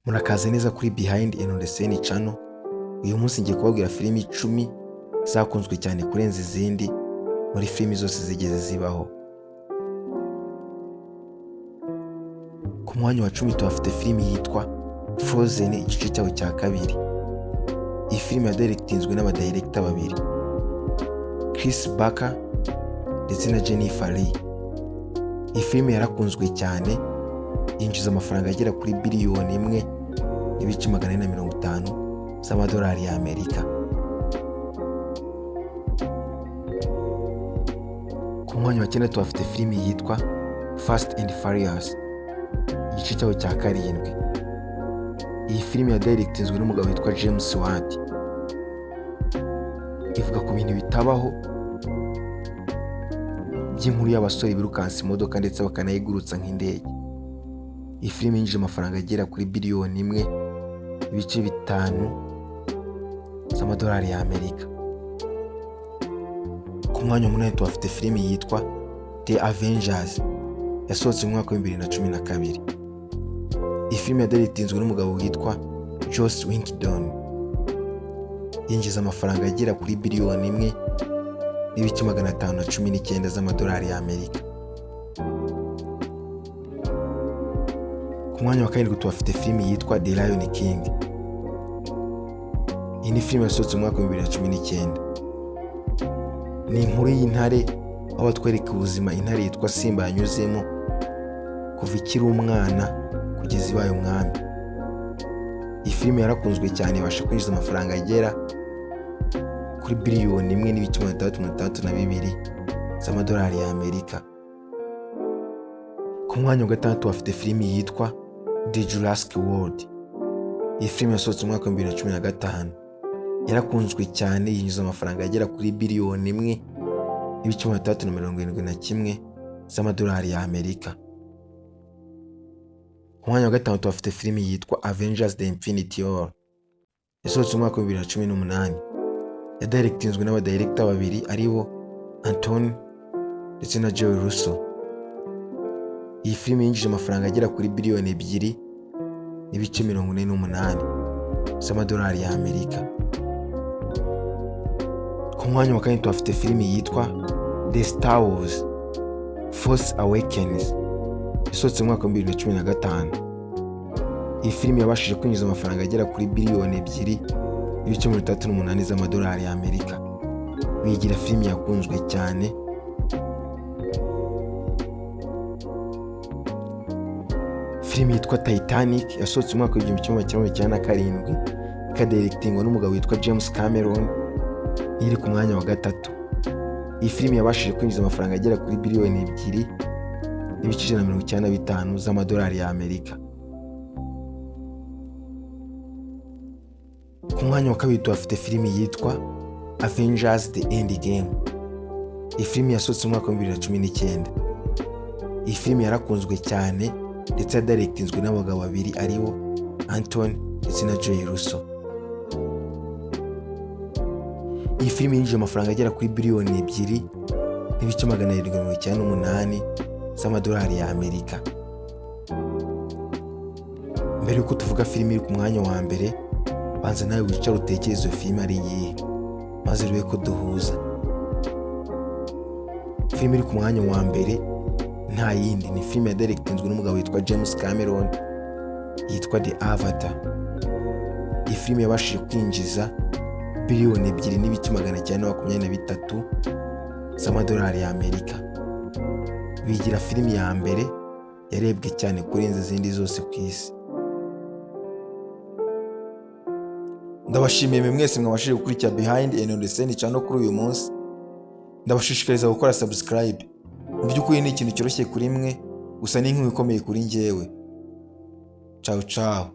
Murakaza neza kuri Behind and on the Scene channel. Uyu munsi ngiye kubabwira filimi 10 zakunzwe cyane kurenza izindi muri filimi zose zigeze zibaho. Ku mwanya wa 10 tuhafite filimi yitwa Frozen igice cyayo cya kabiri. Iyi filimi yadirectinzwe n'abadirector babiri, Chris Barker ndetse na Jennifer Lee. Iyi filimi yarakunzwe cyane, yinjiza amafaranga agera kuri biliyoni 1.450 z'amadolari y'Amerika. Ku mwanya wa 9 tuhafite filimi yitwa Fast and Furious igice cyayo cya karindwi. Iyi filimi yadirectinzwe n'umugabo witwa James Wan. Ivuga ku bintu bitabaho by'inkuru y'abasore birukansa imodoka ndetse bakanayigurutsa nk'indege. Iyi filimi yinjije amafaranga agera kuri biliyoni 1.5 z'amadolari y'Amerika. Ku mwanya wa 8 tuhafite filimi yitwa The Avengers yasohotse mu mwaka wa 2012. Iyi filimi yadirectinzwe n'umugabo witwa Joss Whedon. Yinjiza amafaranga agera kuri biliyoni 1.519 z'amadolari y'Amerika. Ku mwanya wa 7 tuhafite filimi yitwa The Lion King. Iyi ni filimi yasohotse mu mwaka wa 2019. Ni inkuru y'intare aho batwereka ubuzima intare yitwa Simba yanyuzemo kuva ikiri umwana kugeza ibaye umwami. Iyi filimi yarakunzwe cyane, ibasha kwinjiza amafaranga agera kuri biliyoni 1.662 z'amadolari y'Amerika. Ku mwanya wa 6 tuhafite filimi yitwa The Jurassic World. Iyi filimi yasohotse mu mwaka wa 2015. Yarakunzwe cyane, yinjiza amafaranga agera kuri biliyoni 1.371 z'amadolari y'Amerika. Ku mwanya wa 5 tuhafite filimi yitwa Avengers The Infinity War. Yasohotse mu mwaka wa 2018. Yadirectinzwe n'abadirector babiri aribo Anthony ndetse na Joe Russo. Iyi filimi yinjije amafaranga agera kuri biliyoni 2.48 z'amadolari y'Amerika. Ku mwanya wa 4 tuhafite filimi yitwa The Star Wars Force Awakens. Yasohotse mu mwaka wa 2015. Iyi filimi yabashije kwinjiza amafaranga agera kuri biliyoni 2.38 z'amadolari y'Amerika. Bigira filimi yakunzwe cyane. Filimi yitwa Titanic yasohotse mu mwaka wa 1997, ikadirectingwa n'umugabo witwa James Cameron. Iri ku mwanya wa 3. Iyi filimi yabashije kwinjiza amafaranga agera kuri biliyoni 2.195 z'amadolari y'Amerika. Ku mwanya wa 2 tuhafite filimi yitwa Avengers The Endgame. Iyi filimi yasohotse mu mwaka wa 2019. Iyi filimi yarakunzwe cyane ndetse yadirectinzwe n'abagabo babiri aribo Anthony ndetse na Joe Russo. Iyi filimi yinjije amafaranga agera kuri biliyoni 2.798 z'amadolari y'Amerika. Mbere yuko tuvuga filimi iri ku mwanya wa mbere, banza nawe wicara utekereze iyo filimi ari iyihe, maze rube ko duhuza. Filimi iri ku mwanya wa mbere nta yindi, ni filimi yadirectinzwe n'umugabo witwa James Cameron yitwa The Avatar. Iyi filimi yabashije kwinjiza biliyoni 2.923 z'amadolari y'Amerika. Bigira filimi ya mbere yarebwe cyane kurenza izindi zose ku isi. Ndabashimiye mwese mwabashije gukurikira Behind and on the Scene channel kuri uyu munsi. Ndabashishikariza gukora subscribe. Mu by'ukuri ni ikintu cyoroshye kuri mwe, gusa ni inkuru ikomeye kuri njyewe. Ciao ciao.